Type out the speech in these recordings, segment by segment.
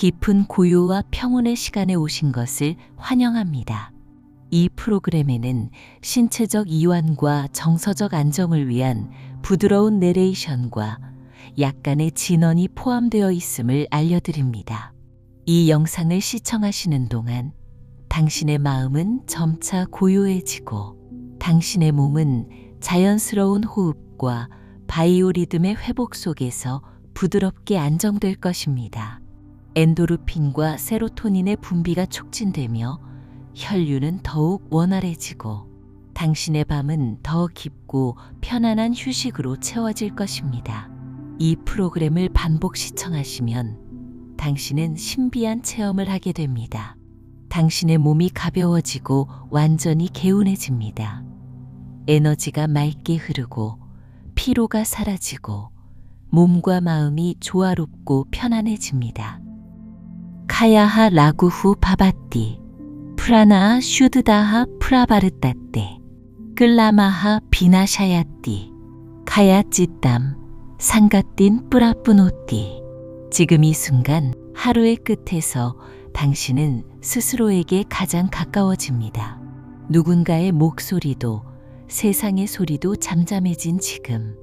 깊은 고요와 평온의 시간에 오신 것을 환영합니다. 이 프로그램에는 신체적 이완과 정서적 안정을 위한 부드러운 내레이션과 약간의 진언이 포함되어 있음을 알려드립니다. 이 영상을 시청하시는 동안 당신의 마음은 점차 고요해지고 당신의 몸은 자연스러운 호흡과 바이오리듬의 회복 속에서 부드럽게 안정될 것입니다. 엔도르핀과 세로토닌의 분비가 촉진되며 혈류는 더욱 원활해지고 당신의 밤은 더 깊고 편안한 휴식으로 채워질 것입니다. 이 프로그램을 반복 시청하시면 당신은 신비한 체험을 하게 됩니다. 당신의 몸이 가벼워지고 완전히 개운해집니다. 에너지가 맑게 흐르고 피로가 사라지고 몸과 마음이 조화롭고 편안해집니다. 카야하 라구후 바바띠 프라나아 슈드다하 프라바르따떼 끌라마하 비나샤야띠 카야찌땀 상가띤 뿌라뿌노띠. 지금 이 순간 하루의 끝에서 당신은 스스로에게 가장 가까워집니다. 누군가의 목소리도 세상의 소리도 잠잠해진 지금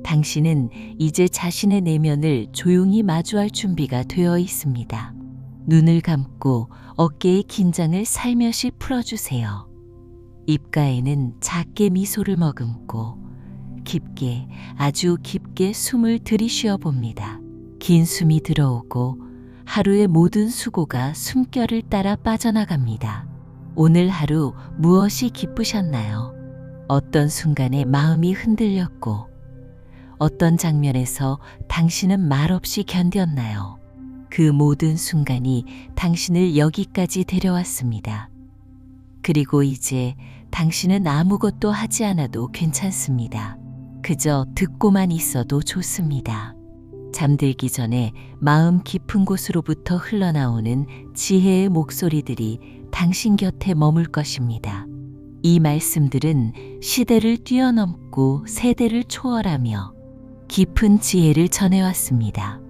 당신은 이제 자신의 내면을 조용히 마주할 준비가 되어 있습니다. 눈을 감고 어깨의 긴장을 살며시 풀어주세요. 입가에는 작게 미소를 머금고 깊게, 아주 깊게 숨을 들이쉬어 봅니다. 긴 숨이 들어오고 하루의 모든 수고가 숨결을 따라 빠져나갑니다. 오늘 하루 무엇이 기쁘셨나요? 어떤 순간에 마음이 흔들렸고 어떤 장면에서 당신은 말없이 견뎠나요? 그 모든 순간이 당신을 여기까지 데려왔습니다. 그리고 이제 당신은 아무것도 하지 않아도 괜찮습니다. 그저 듣고만 있어도 좋습니다. 잠들기 전에 마음 깊은 곳으로부터 흘러나오는 지혜의 목소리들이 당신 곁에 머물 것입니다. 이 말씀들은 시대를 뛰어넘고 세대를 초월하며 깊은 지혜를 전해왔습니다.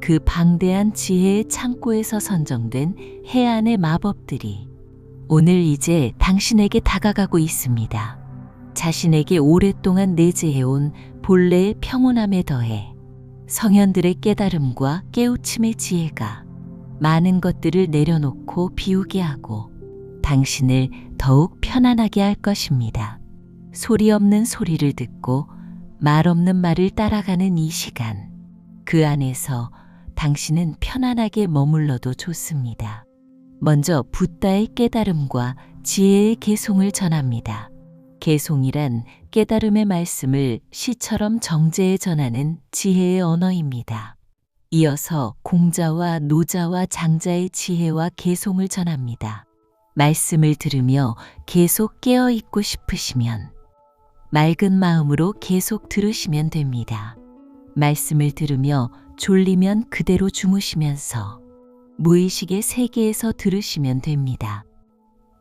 그 방대한 지혜의 창고에서 선정된 해안의 마법들이 오늘 이제 당신에게 다가가고 있습니다. 자신에게 오랫동안 내재해온 본래의 평온함에 더해 성현들의 깨달음과 깨우침의 지혜가 많은 것들을 내려놓고 비우게 하고 당신을 더욱 편안하게 할 것입니다. 소리 없는 소리를 듣고 말 없는 말을 따라가는 이 시간, 그 안에서 당신은 편안하게 머물러도 좋습니다. 먼저 붓다의 깨달음과 지혜의 개송을 전합니다. 개송이란 깨달음의 말씀을 시처럼 정제해 전하는 지혜의 언어입니다. 이어서 공자와 노자와 장자의 지혜와 개송을 전합니다. 말씀을 들으며 계속 깨어있고 싶으시면 맑은 마음으로 계속 들으시면 됩니다. 말씀을 들으며 졸리면 그대로 주무시면서 무의식의 세계에서 들으시면 됩니다.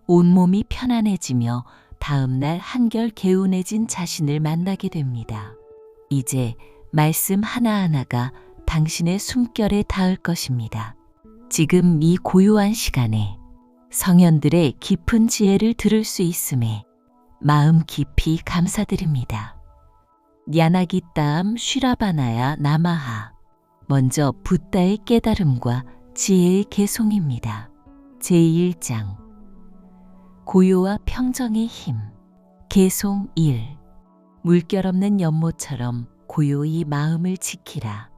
온몸이 편안해지며 다음날 한결 개운해진 자신을 만나게 됩니다. 이제 말씀 하나하나가 당신의 숨결에 닿을 것입니다. 지금 이 고요한 시간에 성현들의 깊은 지혜를 들을 수 있음에 마음 깊이 감사드립니다. 냐나기따암 쉬라바나야 나마하. 먼저 붓다의 깨달음과 지혜의 개송입니다. 제1장 고요와 평정의 힘. 개송 1. 물결 없는 연못처럼 고요히 마음을 지키라.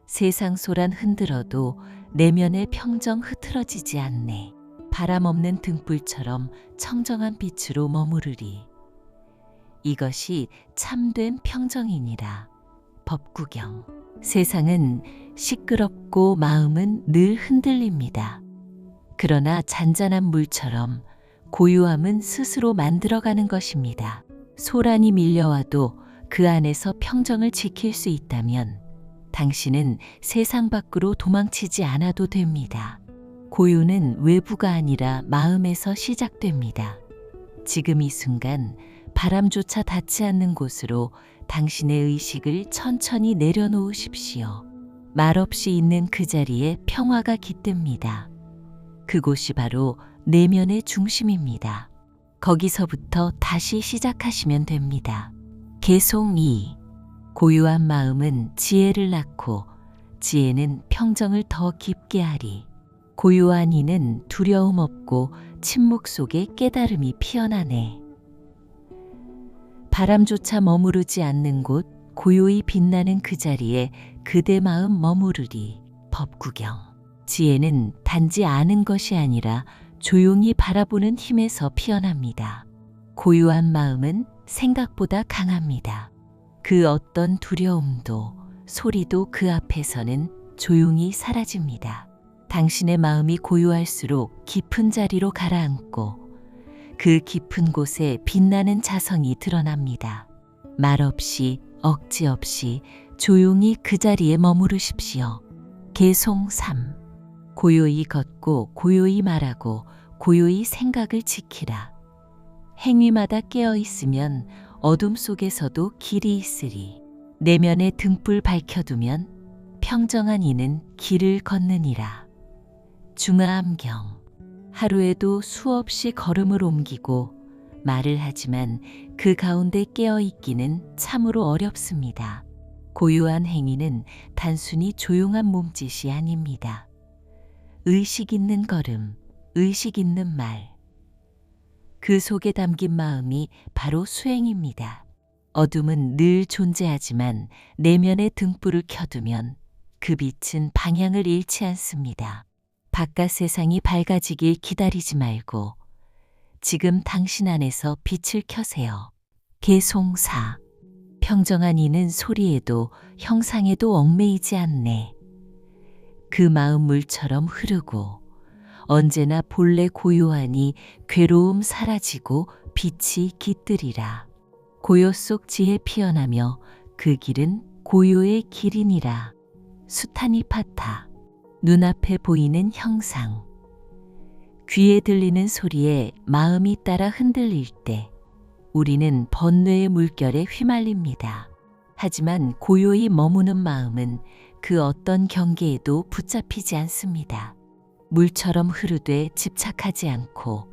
세상 소란 흔들어도 내면의 평정 흐트러지지 않네. 바람 없는 등불처럼 청정한 빛으로 머무르리. 이것이 참된 평정이니라. 법구경. 세상은 시끄럽고 마음은 늘 흔들립니다. 그러나 잔잔한 물처럼 고요함은 스스로 만들어가는 것입니다. 소란이 밀려와도 그 안에서 평정을 지킬 수 있다면 당신은 세상 밖으로 도망치지 않아도 됩니다. 고요는 외부가 아니라 마음에서 시작됩니다. 지금 이 순간 바람조차 닿지 않는 곳으로 당신의 의식을 천천히 내려놓으십시오. 말없이 있는 그 자리에 평화가 깃듭니다. 그곳이 바로 내면의 중심입니다. 거기서부터 다시 시작하시면 됩니다. 개송 2. 고요한 마음은 지혜를 낳고 지혜는 평정을 더 깊게 하리. 고요한 이는 두려움 없고 침묵 속에 깨달음이 피어나네. 바람조차 머무르지 않는 곳, 고요히 빛나는 그 자리에 그대 마음 머무르리. 법구경. 지혜는 단지 아는 것이 아니라 조용히 바라보는 힘에서 피어납니다. 고요한 마음은 생각보다 강합니다. 그 어떤 두려움도 소리도 그 앞에서는 조용히 사라집니다. 당신의 마음이 고요할수록 깊은 자리로 가라앉고 그 깊은 곳에 빛나는 자성이 드러납니다. 말 없이 억지 없이 조용히 그 자리에 머무르십시오. 개송 3. 고요히 걷고 고요히 말하고 고요히 생각을 지키라. 행위마다 깨어 있으면 어둠 속에서도 길이 있으리. 내면의 등불 밝혀두면 평정한 이는 길을 걷느니라. 중화암경. 하루에도 수없이 걸음을 옮기고 말을 하지만 그 가운데 깨어 있기는 참으로 어렵습니다. 고요한 행위는 단순히 조용한 몸짓이 아닙니다. 의식 있는 걸음, 의식 있는 말. 그 속에 담긴 마음이 바로 수행입니다. 어둠은 늘 존재하지만 내면의 등불을 켜두면 그 빛은 방향을 잃지 않습니다. 바깥 세상이 밝아지길 기다리지 말고 지금 당신 안에서 빛을 켜세요. 개송 4. 평정한 이는 소리에도 형상에도 얽매이지 않네. 그 마음 물처럼 흐르고 언제나 본래 고요하니 괴로움 사라지고 빛이 깃들이라. 고요 속 지혜 피어나며 그 길은 고요의 길이니라. 수타니파타. 눈앞에 보이는 형상. 귀에 들리는 소리에 마음이 따라 흔들릴 때 우리는 번뇌의 물결에 휘말립니다. 하지만 고요히 머무는 마음은 그 어떤 경계에도 붙잡히지 않습니다. 물처럼 흐르되 집착하지 않고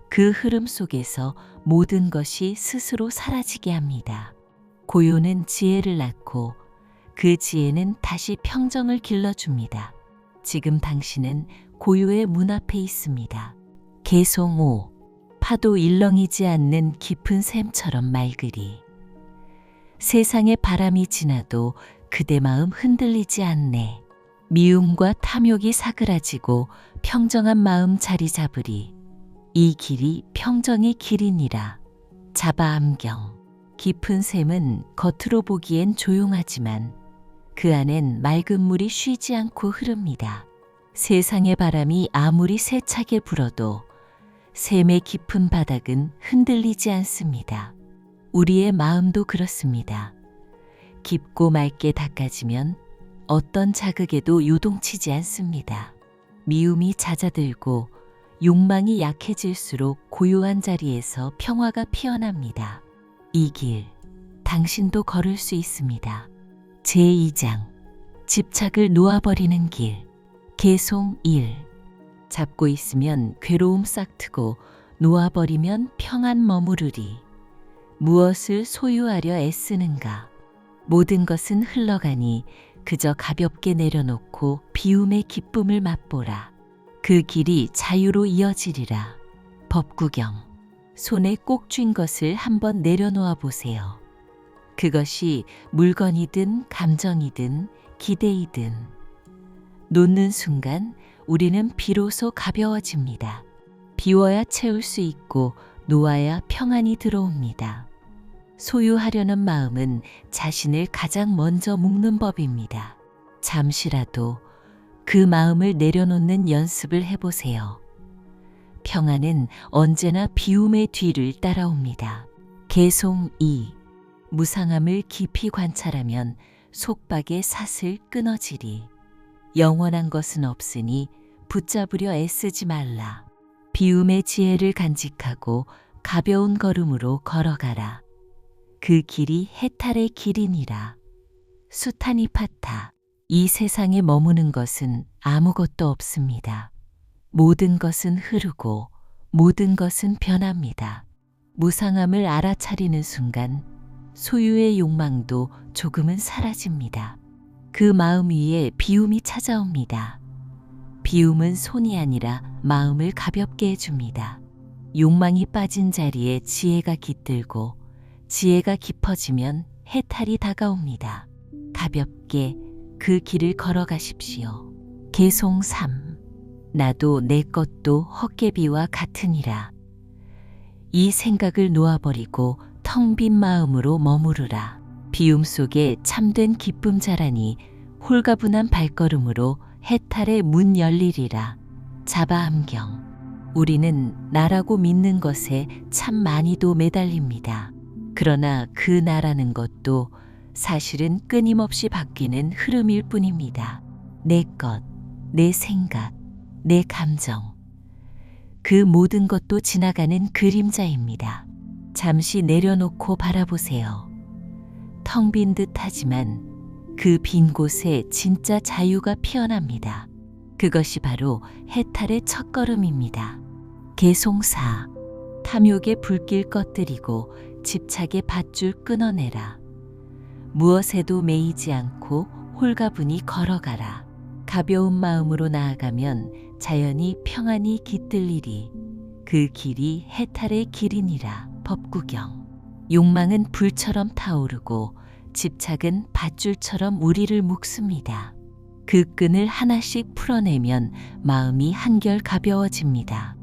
그 흐름 속에서 모든 것이 스스로 사라지게 합니다. 고요는 지혜를 낳고 그 지혜는 다시 평정을 길러줍니다. 지금 당신은 고요의 문 앞에 있습니다. 개송 5. 파도 일렁이지 않는 깊은 샘처럼 맑으리. 세상의 바람이 지나도 그대 마음 흔들리지 않네. 미움과 탐욕이 사그라지고 평정한 마음 자리 잡으리. 이 길이 평정의 길이니라. 자바암경. 깊은 샘은 겉으로 보기엔 조용하지만 그 안엔 맑은 물이 쉬지 않고 흐릅니다. 세상의 바람이 아무리 세차게 불어도 샘의 깊은 바닥은 흔들리지 않습니다. 우리의 마음도 그렇습니다. 깊고 맑게 닦아지면 어떤 자극에도 요동치지 않습니다. 미움이 잦아들고 욕망이 약해질수록 고요한 자리에서 평화가 피어납니다. 이 길, 당신도 걸을 수 있습니다. 제2장. 집착을 놓아버리는 길. 개송 1. 잡고 있으면 괴로움 싹트고 놓아버리면 평안 머무르리. 무엇을 소유하려 애쓰는가. 모든 것은 흘러가니 그저 가볍게 내려놓고 비움의 기쁨을 맛보라. 그 길이 자유로 이어지리라. 법구경. 손에 꼭 쥔 것을 한번 내려놓아 보세요. 그것이 물건이든 감정이든 기대이든 놓는 순간 우리는 비로소 가벼워집니다. 비워야 채울 수 있고 놓아야 평안이 들어옵니다. 소유하려는 마음은 자신을 가장 먼저 묶는 법입니다. 잠시라도 그 마음을 내려놓는 연습을 해보세요. 평안은 언제나 비움의 뒤를 따라옵니다. 개송 2. 무상함을 깊이 관찰하면 속박의 사슬 끊어지리. 영원한 것은 없으니 붙잡으려 애쓰지 말라. 비움의 지혜를 간직하고 가벼운 걸음으로 걸어가라. 그 길이 해탈의 길이니라. 수타니파타. 이 세상에 머무는 것은 아무것도 없습니다. 모든 것은 흐르고 모든 것은 변합니다. 무상함을 알아차리는 순간 소유의 욕망도 조금은 사라집니다. 그 마음 위에 비움이 찾아옵니다. 비움은 손이 아니라 마음을 가볍게 해줍니다. 욕망이 빠진 자리에 지혜가 깃들고 지혜가 깊어지면 해탈이 다가옵니다. 가볍게 그 길을 걸어가십시오. 계송 3. 나도 내 것도 헛개비와 같으니라. 이 생각을 놓아버리고 텅 빈 마음으로 머무르라. 비움 속에 참된 기쁨 자라니 홀가분한 발걸음으로 해탈의 문 열리리라. 자바암경. 우리는 나라고 믿는 것에 참 많이도 매달립니다. 그러나 그 나라는 것도 사실은 끊임없이 바뀌는 흐름일 뿐입니다. 내 것, 내 생각, 내 감정. 그 모든 것도 지나가는 그림자입니다. 잠시 내려놓고 바라보세요. 텅 빈 듯 하지만 그 빈 곳에 진짜 자유가 피어납니다. 그것이 바로 해탈의 첫걸음입니다. 계송 4. 탐욕의 불길 꺼뜨리고 집착의 밧줄 끊어내라. 무엇에도 매이지 않고 홀가분히 걸어가라. 가벼운 마음으로 나아가면 자연히 평안히 깃들리리. 그 길이 해탈의 길이니라. 법구경. 욕망은 불처럼 타오르고 집착은 밧줄처럼 우리를 묶습니다. 그 끈을 하나씩 풀어내면 마음이 한결 가벼워집니다.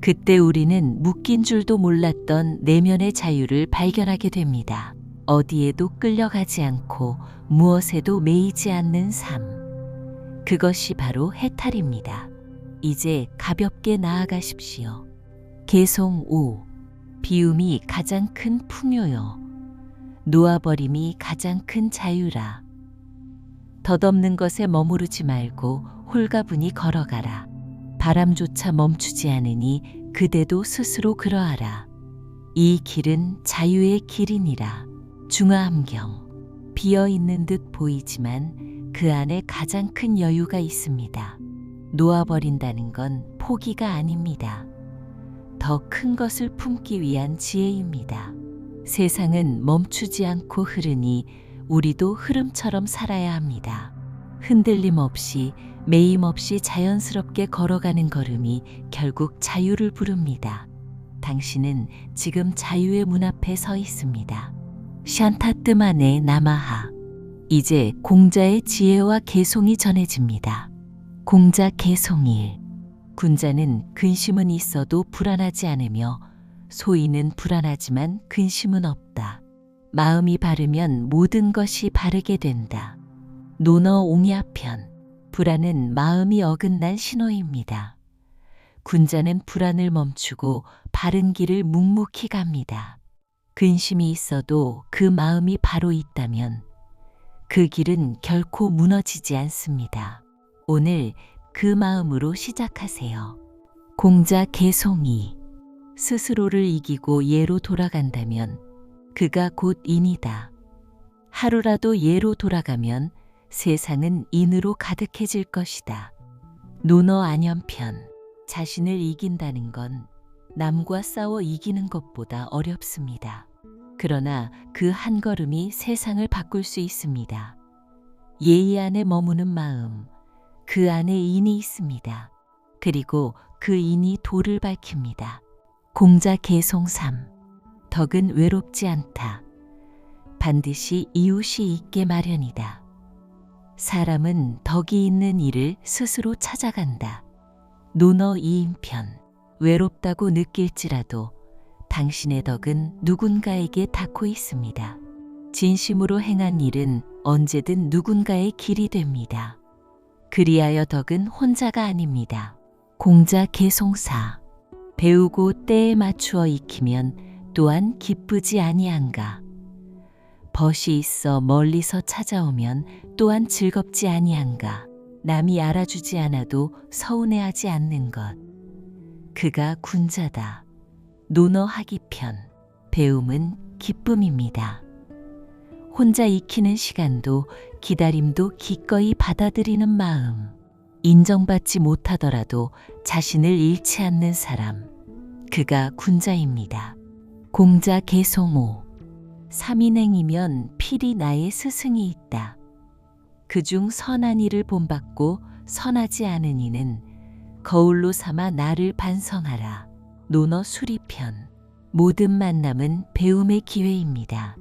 그때 우리는 묶인 줄도 몰랐던 내면의 자유를 발견하게 됩니다. 어디에도 끌려가지 않고 무엇에도 매이지 않는 삶. 그것이 바로 해탈입니다. 이제 가볍게 나아가십시오. 계송 5. 비움이 가장 큰 풍요요. 놓아버림이 가장 큰 자유라. 덧없는 것에 머무르지 말고 홀가분히 걸어가라. 바람조차 멈추지 않으니 그대도 스스로 그러하라. 이 길은 자유의 길이니라. 중화암경. 비어있는 듯 보이지만 그 안에 가장 큰 여유가 있습니다. 놓아버린다는 건 포기가 아닙니다. 더 큰 것을 품기 위한 지혜입니다. 세상은 멈추지 않고 흐르니 우리도 흐름처럼 살아야 합니다. 흔들림 없이 매임 없이 자연스럽게 걸어가는 걸음이 결국 자유를 부릅니다. 당신은 지금 자유의 문 앞에 서 있습니다. 샨타뜨만의 나마하. 이제 공자의 지혜와 개송이 전해집니다. 공자 개송 1. 군자는 근심은 있어도 불안하지 않으며 소인은 불안하지만 근심은 없다. 마음이 바르면 모든 것이 바르게 된다. 논어 옹야편. 불안은 마음이 어긋난 신호입니다. 군자는 불안을 멈추고 바른 길을 묵묵히 갑니다. 근심이 있어도 그 마음이 바로 있다면 그 길은 결코 무너지지 않습니다. 오늘 그 마음으로 시작하세요. 공자 개송 2. 스스로를 이기고 예로 돌아간다면 그가 곧 인이다. 하루라도 예로 돌아가면 세상은 인으로 가득해질 것이다. 논어 안연편. 자신을 이긴다는 건 남과 싸워 이기는 것보다 어렵습니다. 그러나 그 한 걸음이 세상을 바꿀 수 있습니다. 예의 안에 머무는 마음, 그 안에 인이 있습니다. 그리고 그 인이 도를 밝힙니다. 공자 개송 3. 덕은 외롭지 않다. 반드시 이웃이 있게 마련이다. 사람은 덕이 있는 이를 스스로 찾아간다. 논어 이인편. 외롭다고 느낄지라도 당신의 덕은 누군가에게 닿고 있습니다. 진심으로 행한 일은 언제든 누군가의 길이 됩니다. 그리하여 덕은 혼자가 아닙니다. 공자 개송 4. 배우고 때에 맞추어 익히면 또한 기쁘지 아니한가. 벗이 있어 멀리서 찾아오면 또한 즐겁지 아니한가. 남이 알아주지 않아도 서운해하지 않는 것. 그가 군자다. 논어 하기편. 배움은 기쁨입니다. 혼자 익히는 시간도 기다림도 기꺼이 받아들이는 마음, 인정받지 못하더라도 자신을 잃지 않는 사람, 그가 군자입니다. 공자 개송호. 삼인행이면 필히 나의 스승이 있다. 그중 선한 이를 본받고 선하지 않은 이는 거울로 삼아 나를 반성하라. 논어 수리편. 모든 만남은 배움의 기회입니다.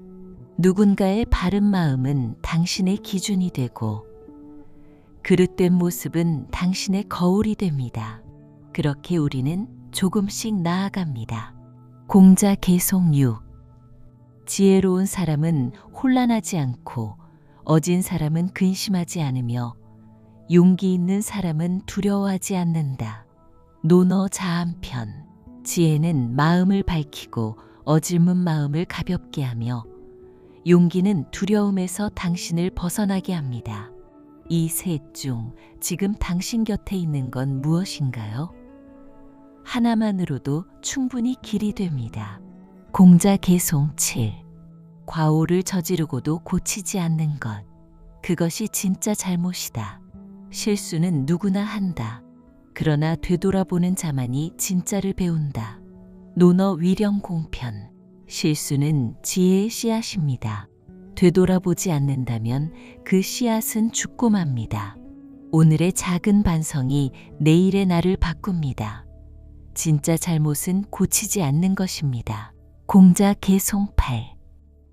누군가의 바른 마음은 당신의 기준이 되고 그릇된 모습은 당신의 거울이 됩니다. 그렇게 우리는 조금씩 나아갑니다. 공자 개송 6. 지혜로운 사람은 혼란하지 않고 어진 사람은 근심하지 않으며 용기 있는 사람은 두려워하지 않는다. 논어 자한편. 지혜는 마음을 밝히고 어질문 마음을 가볍게 하며 용기는 두려움에서 당신을 벗어나게 합니다. 이 셋 중 지금 당신 곁에 있는 건 무엇인가요? 하나만으로도 충분히 길이 됩니다. 공자 개송 7. 과오를 저지르고도 고치지 않는 것. 그것이 진짜 잘못이다. 실수는 누구나 한다. 그러나 되돌아보는 자만이 진짜를 배운다. 논어 위령공편. 실수는 지혜의 씨앗입니다. 되돌아보지 않는다면 그 씨앗은 죽고 맙니다. 오늘의 작은 반성이 내일의 나를 바꿉니다. 진짜 잘못은 고치지 않는 것입니다. 공자 개송 8.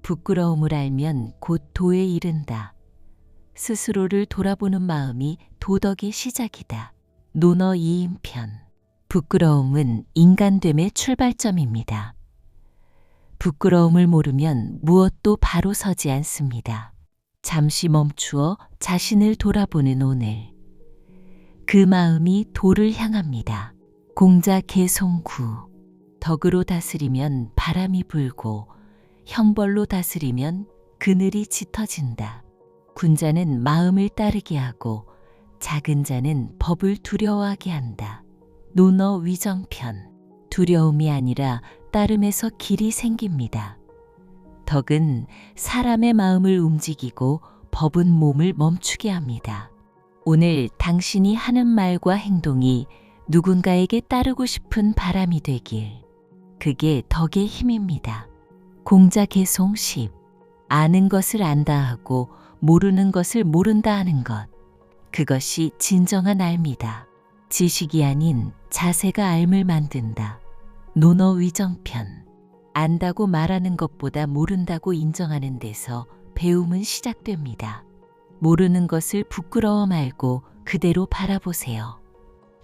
부끄러움을 알면 곧 도에 이른다. 스스로를 돌아보는 마음이 도덕의 시작이다. 논어 이인편. 부끄러움은 인간됨의 출발점입니다. 부끄러움을 모르면 무엇도 바로 서지 않습니다. 잠시 멈추어 자신을 돌아보는 오늘. 그 마음이 도를 향합니다. 공자 개송 9. 덕으로 다스리면 바람이 불고 형벌로 다스리면 그늘이 짙어진다. 군자는 마음을 따르게 하고 작은 자는 법을 두려워하게 한다. 논어 위정편. 두려움이 아니라 따름에서 길이 생깁니다. 덕은 사람의 마음을 움직이고 법은 몸을 멈추게 합니다. 오늘 당신이 하는 말과 행동이 누군가에게 따르고 싶은 바람이 되길. 그게 덕의 힘입니다. 공자 개송 10. 아는 것을 안다 하고 모르는 것을 모른다 하는 것. 그것이 진정한 알미다. 지식이 아닌 자세가 알을 만든다. 논어 위정편. 안다고 말하는 것보다 모른다고 인정하는 데서 배움은 시작됩니다. 모르는 것을 부끄러워 말고 그대로 바라보세요.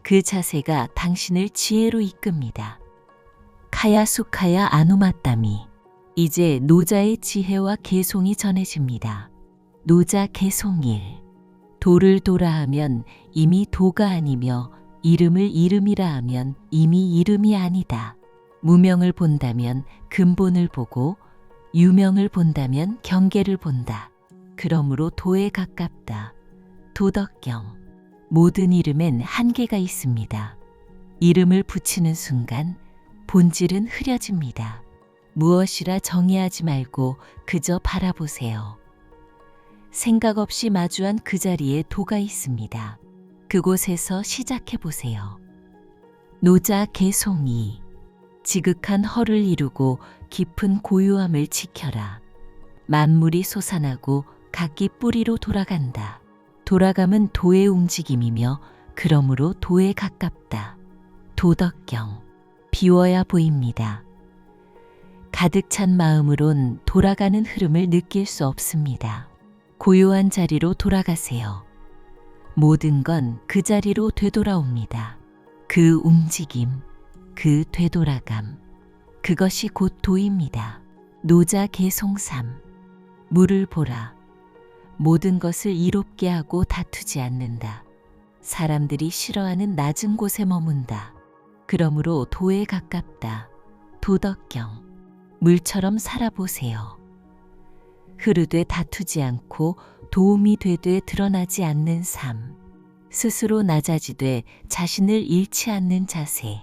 그 자세가 당신을 지혜로 이끕니다. 카야수카야 아누마따미. 이제 노자의 지혜와 개송이 전해집니다. 노자 개송 1. 도를 도라 하면 이미 도가 아니며 이름을 이름이라 하면 이미 이름이 아니다. 무명을 본다면 근본을 보고 유명을 본다면 경계를 본다. 그러므로 도에 가깝다. 도덕경. 모든 이름엔 한계가 있습니다. 이름을 붙이는 순간 본질은 흐려집니다. 무엇이라 정의하지 말고 그저 바라보세요. 생각 없이 마주한 그 자리에 도가 있습니다. 그곳에서 시작해 보세요. 노자 개송 2. 지극한 허를 이루고 깊은 고요함을 지켜라. 만물이 솟아나고 각기 뿌리로 돌아간다. 돌아감은 도의 움직임이며 그러므로 도에 가깝다. 도덕경. 비워야 보입니다. 가득 찬 마음으론 돌아가는 흐름을 느낄 수 없습니다. 고요한 자리로 돌아가세요. 모든 건 그 자리로 되돌아옵니다. 그 움직임, 그 되돌아감, 그것이 곧 도입니다. 노자 개송 3. 물을 보라. 모든 것을 이롭게 하고 다투지 않는다. 사람들이 싫어하는 낮은 곳에 머문다. 그러므로 도에 가깝다. 도덕경. 물처럼 살아보세요. 흐르되 다투지 않고 도움이 되되 드러나지 않는 삶. 스스로 낮아지되 자신을 잃지 않는 자세.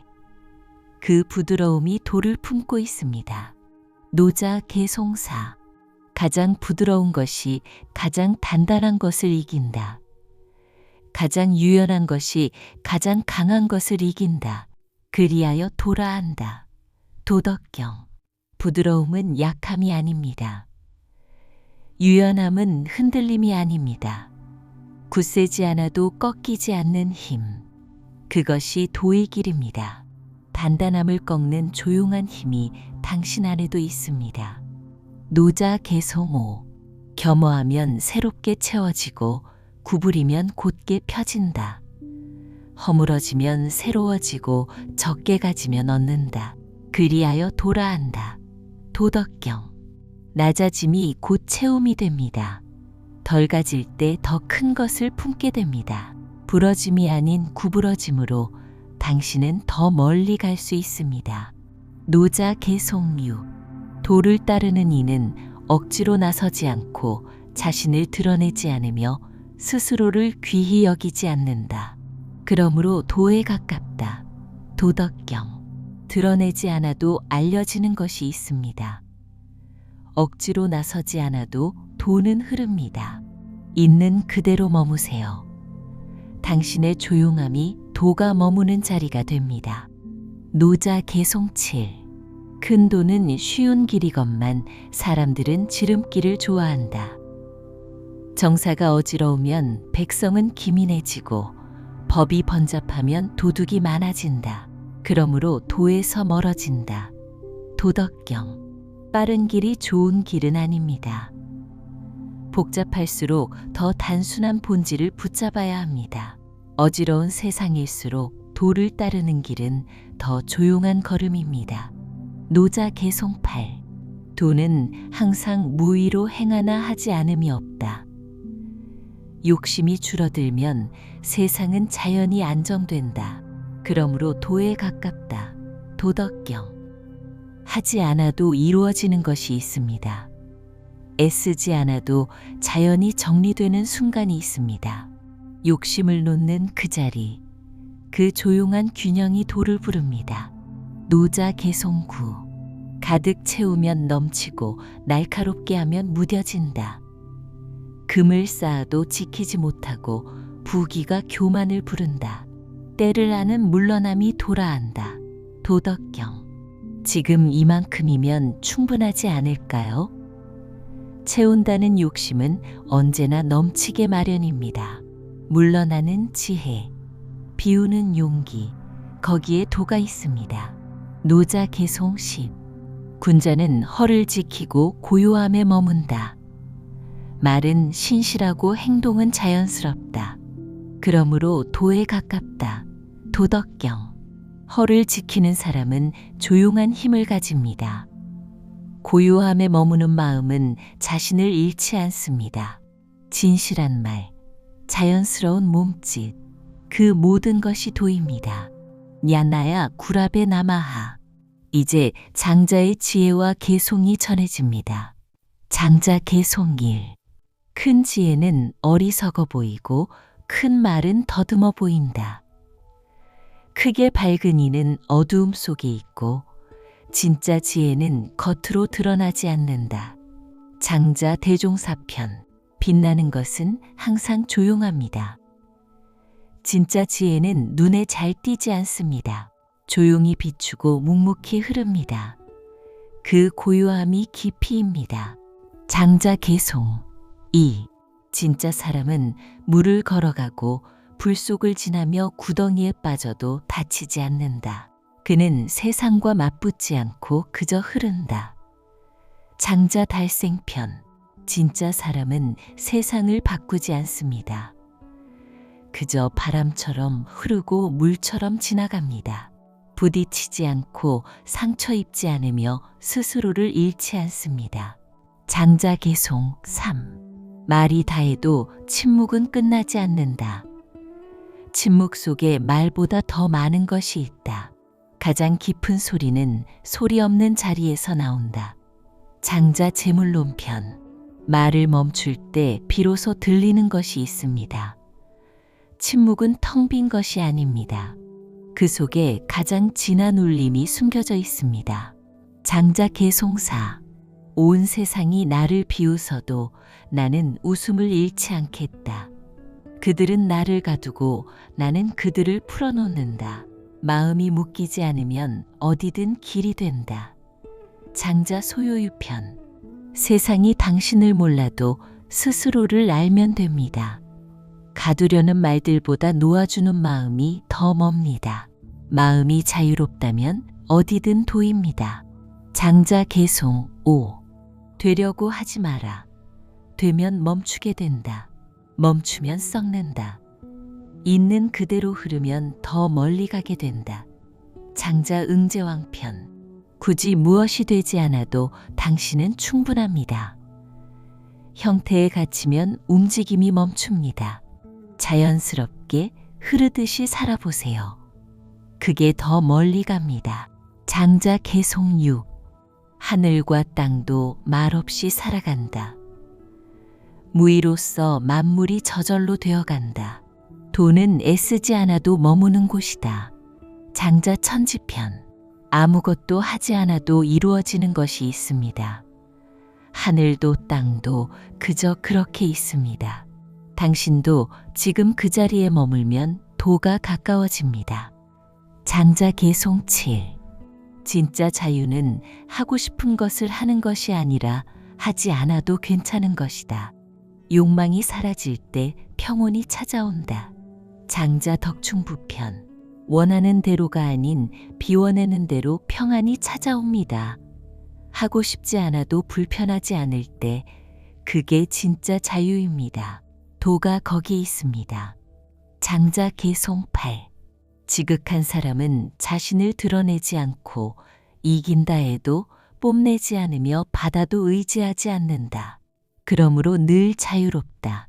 그 부드러움이 도를 품고 있습니다. 노자 개송 4. 가장 부드러운 것이 가장 단단한 것을 이긴다. 가장 유연한 것이 가장 강한 것을 이긴다. 그리하여 도라한다. 도덕경. 부드러움은 약함이 아닙니다. 유연함은 흔들림이 아닙니다. 굳세지 않아도 꺾이지 않는 힘. 그것이 도의 길입니다. 단단함을 꺾는 조용한 힘이 당신 안에도 있습니다. 노자개송호. 겸허하면 새롭게 채워지고 구부리면 곧게 펴진다. 허물어지면 새로워지고 적게 가지면 얻는다. 그리하여 도라한다. 도덕경. 낮아짐이 곧 채움이 됩니다. 덜 가질 때 더 큰 것을 품게 됩니다. 부러짐이 아닌 구부러짐으로 당신은 더 멀리 갈 수 있습니다. 노자개송유. 도를 따르는 이는 억지로 나서지 않고 자신을 드러내지 않으며 스스로를 귀히 여기지 않는다. 그러므로 도에 가깝다. 도덕경. 드러내지 않아도 알려지는 것이 있습니다. 억지로 나서지 않아도 도는 흐릅니다. 있는 그대로 머무세요. 당신의 조용함이 도가 머무는 자리가 됩니다. 노자개송칠. 큰 도는 쉬운 길이건만 사람들은 지름길을 좋아한다. 정사가 어지러우면 백성은 기민해지고 법이 번잡하면 도둑이 많아진다. 그러므로 도에서 멀어진다. 도덕경. 빠른 길이 좋은 길은 아닙니다. 복잡할수록 더 단순한 본질을 붙잡아야 합니다. 어지러운 세상일수록 도를 따르는 길은 더 조용한 걸음입니다. 노자개송팔. 도는 항상 무의로 행하나 하지 않음이 없다. 욕심이 줄어들면 세상은 자연히 안정된다. 그러므로 도에 가깝다. 도덕경. 하지 않아도 이루어지는 것이 있습니다. 애쓰지 않아도 자연히 정리되는 순간이 있습니다. 욕심을 놓는 그 자리, 그 조용한 균형이 도를 부릅니다. 노자개송구. 가득 채우면 넘치고 날카롭게 하면 무뎌진다. 금을 쌓아도 지키지 못하고 부귀가 교만을 부른다. 때를 아는 물러남이 도라한다. 도덕경. 지금 이만큼이면 충분하지 않을까요? 채운다는 욕심은 언제나 넘치게 마련입니다. 물러나는 지혜, 비우는 용기, 거기에 도가 있습니다. 노자개송십. 군자는 허를 지키고 고요함에 머문다. 말은 신실하고 행동은 자연스럽다. 그러므로 도에 가깝다. 도덕경. 허를 지키는 사람은 조용한 힘을 가집니다. 고요함에 머무는 마음은 자신을 잃지 않습니다. 진실한 말, 자연스러운 몸짓, 그 모든 것이 도입니다. 냐나야 구라베 나마하. 이제 장자의 지혜와 개송이 전해집니다. 장자 개송일. 큰 지혜는 어리석어 보이고 큰 말은 더듬어 보인다. 크게 밝은 이는 어두움 속에 있고 진짜 지혜는 겉으로 드러나지 않는다. 장자 대종사편. 빛나는 것은 항상 조용합니다. 진짜 지혜는 눈에 잘 띄지 않습니다. 조용히 비추고 묵묵히 흐릅니다. 그 고요함이 깊이입니다. 장자 개송. 2. 진짜 사람은 물을 걸어가고 불 속을 지나며 구덩이에 빠져도 다치지 않는다. 그는 세상과 맞붙지 않고 그저 흐른다. 장자 달생편. 진짜 사람은 세상을 바꾸지 않습니다. 그저 바람처럼 흐르고 물처럼 지나갑니다. 부딪히지 않고 상처 입지 않으며 스스로를 잃지 않습니다. 장자 개송 3. 말이 다해도 침묵은 끝나지 않는다. 침묵 속에 말보다 더 많은 것이 있다. 가장 깊은 소리는 소리 없는 자리에서 나온다. 장자 재물론편. 말을 멈출 때 비로소 들리는 것이 있습니다. 침묵은 텅 빈 것이 아닙니다. 그 속에 가장 진한 울림이 숨겨져 있습니다. 장자 개송사. 온 세상이 나를 비웃어도 나는 웃음을 잃지 않겠다. 그들은 나를 가두고 나는 그들을 풀어놓는다. 마음이 묶이지 않으면 어디든 길이 된다. 장자 소요유편. 세상이 당신을 몰라도 스스로를 알면 됩니다. 가두려는 말들보다 놓아주는 마음이 더 멉니다. 마음이 자유롭다면 어디든 도입니다. 장자 개송 5. 되려고 하지 마라. 되면 멈추게 된다. 멈추면 썩는다. 있는 그대로 흐르면 더 멀리 가게 된다. 장자 응제왕편. 굳이 무엇이 되지 않아도 당신은 충분합니다. 형태에 갇히면 움직임이 멈춥니다. 자연스럽게 흐르듯이 살아보세요. 그게 더 멀리 갑니다. 장자 개송 6. 하늘과 땅도 말없이 살아간다. 무의로써 만물이 저절로 되어간다. 돈은 애쓰지 않아도 머무는 곳이다. 장자 천지편. 아무것도 하지 않아도 이루어지는 것이 있습니다. 하늘도 땅도 그저 그렇게 있습니다. 당신도 지금 그 자리에 머물면 도가 가까워집니다. 장자 개송 7. 진짜 자유는 하고 싶은 것을 하는 것이 아니라 하지 않아도 괜찮은 것이다. 욕망이 사라질 때 평온이 찾아온다. 장자 덕충부편. 원하는 대로가 아닌 비워내는 대로 평안이 찾아옵니다. 하고 싶지 않아도 불편하지 않을 때 그게 진짜 자유입니다. 도가 거기 있습니다. 장자 개송 8. 지극한 사람은 자신을 드러내지 않고 이긴다 해도 뽐내지 않으며 바다도 의지하지 않는다. 그러므로 늘 자유롭다.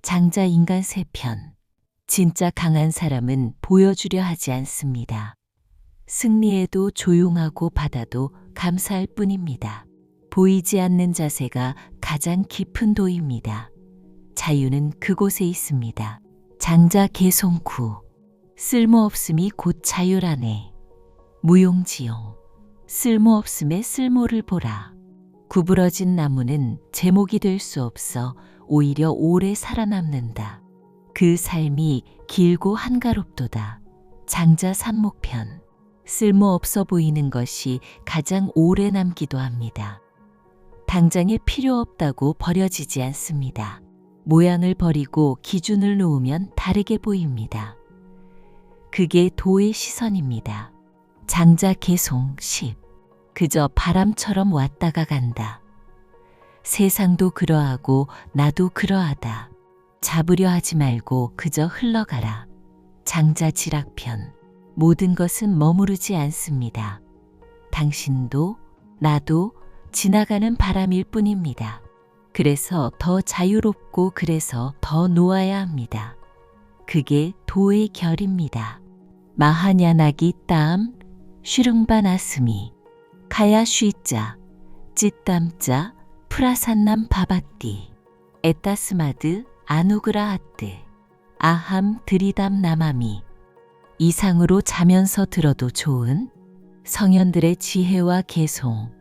장자 인간 세편. 진짜 강한 사람은 보여주려 하지 않습니다. 승리에도 조용하고 받아도 감사할 뿐입니다. 보이지 않는 자세가 가장 깊은 도입니다. 자유는 그곳에 있습니다. 장자 개송 9. 쓸모없음이 곧 자유라네. 무용지용. 쓸모없음의 쓸모를 보라. 구부러진 나무는 제목이 될 수 없어 오히려 오래 살아남는다. 그 삶이 길고 한가롭도다. 장자 산목편. 쓸모없어 보이는 것이 가장 오래 남기도 합니다. 당장에 필요 없다고 버려지지 않습니다. 모양을 버리고 기준을 놓으면 다르게 보입니다. 그게 도의 시선입니다. 장자 개송 10. 그저 바람처럼 왔다가 간다. 세상도 그러하고 나도 그러하다. 잡으려 하지 말고 그저 흘러가라. 장자 지락편. 모든 것은 머무르지 않습니다. 당신도 나도 지나가는 바람일 뿐입니다. 그래서 더 자유롭고 그래서 더 놓아야 합니다. 그게 도의 결입니다. 마하냐나기 땀 슈릉반 아스미 카야 쉬자 찌땀자 프라산남 바바띠 에따스마드 아누그라하뜨 아함 드리담 나마미. 이상으로 자면서 들어도 좋은 성현들의 지혜와 개송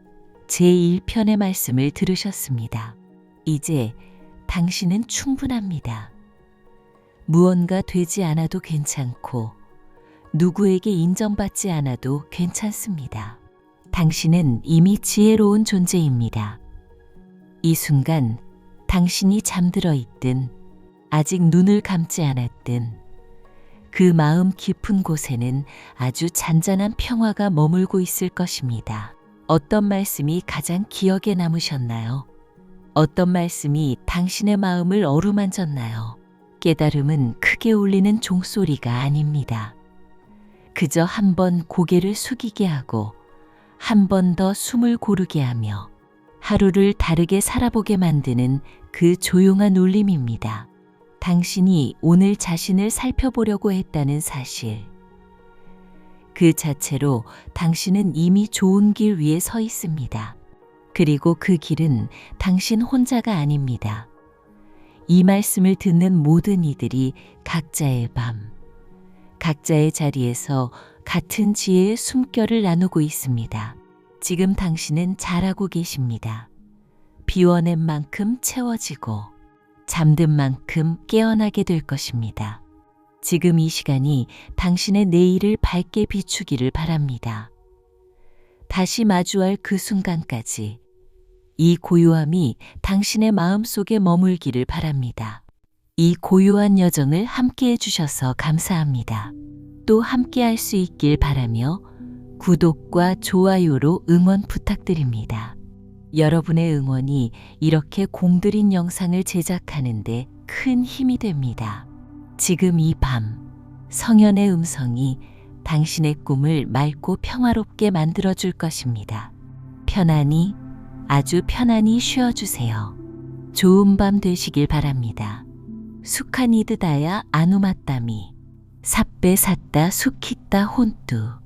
제1편의 말씀을 들으셨습니다. 이제 당신은 충분합니다. 무언가 되지 않아도 괜찮고 누구에게 인정받지 않아도 괜찮습니다. 당신은 이미 지혜로운 존재입니다. 이 순간 당신이 잠들어 있든 아직 눈을 감지 않았든 그 마음 깊은 곳에는 아주 잔잔한 평화가 머물고 있을 것입니다. 어떤 말씀이 가장 기억에 남으셨나요? 어떤 말씀이 당신의 마음을 어루만졌나요? 깨달음은 크게 울리는 종소리가 아닙니다. 그저 한 번 고개를 숙이게 하고 한 번 더 숨을 고르게 하며 하루를 다르게 살아보게 만드는 그 조용한 울림입니다. 당신이 오늘 자신을 살펴보려고 했다는 사실. 그 자체로 당신은 이미 좋은 길 위에 서 있습니다. 그리고 그 길은 당신 혼자가 아닙니다. 이 말씀을 듣는 모든 이들이 각자의 밤, 각자의 자리에서 같은 지혜의 숨결을 나누고 있습니다. 지금 당신은 잘하고 계십니다. 비워낸 만큼 채워지고 잠든 만큼 깨어나게 될 것입니다. 지금 이 시간이 당신의 내일을 밝게 비추기를 바랍니다. 다시 마주할 그 순간까지 이 고요함이 당신의 마음속에 머물기를 바랍니다. 이 고요한 여정을 함께 해주셔서 감사합니다. 또 함께 할 수 있길 바라며 구독과 좋아요로 응원 부탁드립니다. 여러분의 응원이 이렇게 공들인 영상을 제작하는데 큰 힘이 됩니다. 지금 이 밤, 성현의 음성이 당신의 꿈을 맑고 평화롭게 만들어줄 것입니다. 편안히, 아주 편안히 쉬어주세요. 좋은 밤 되시길 바랍니다. 수카니드다야 아누마따미, 삿베 삿다 수키따 혼뚜.